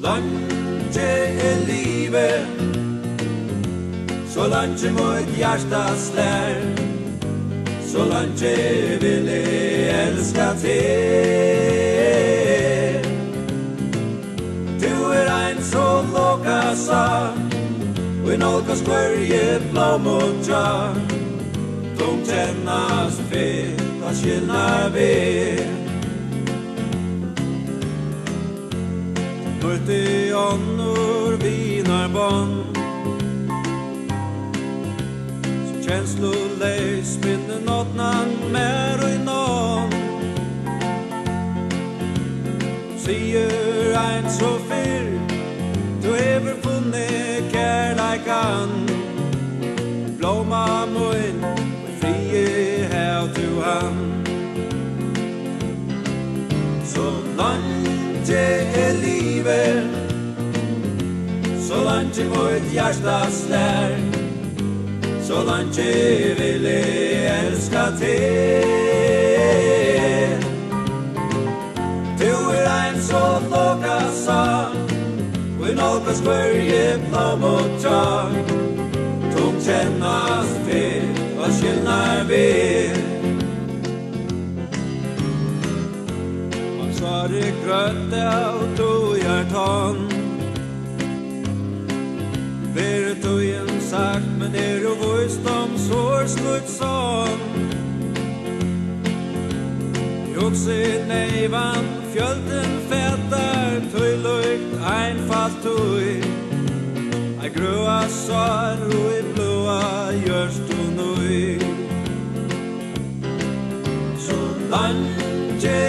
leingi livet, så leingi mitt hjärta slär, så leingi vill jag älska dig. Du ein så lokasa, vi nalkas hverje blom och jar, tungt kännas fet att skillna vid. Møtte ånder vinar bånd, så känsloleis minne nåtnan mer och i nån. Sier ein så fyr, du hever funnet kärleikan, blomma mun, frie här du han. Så leingi livet, så leingi mitt hjärta slär, så leingi vill jag älska dig. Du ein så lokasa, vi nalkas hverje blom och jar, tungt kännas fet vad skillnar vid. Så det grötte av to hjärtan, ver to en sagt men er och visdom sår slutsån. Jokse nejvan, fjölten fätar, tøy lukt einfalt tøy. I grøa sår og i blåa gjørst du nøy. Så leingi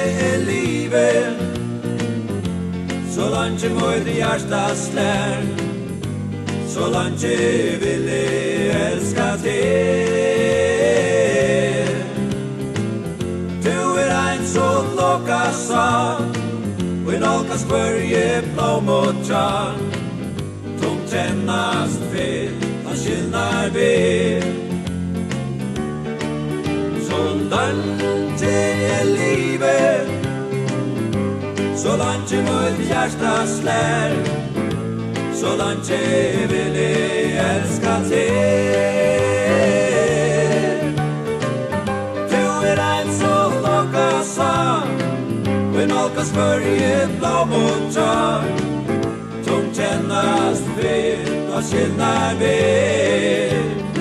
livet, så leingi mitt hjärta slär, så leingi vill jag älska dig. Du ein så lokasa, vi nalkas hverje blom och jar, tungt kännas fet att skillnar vid. Så leingi livet, så leingi mitt hjärta slär, så leingi vill jag älska dig. Du ein så lokasa, vi nalkas hverje blom och jar, tungt kännas fet att skillnar vid.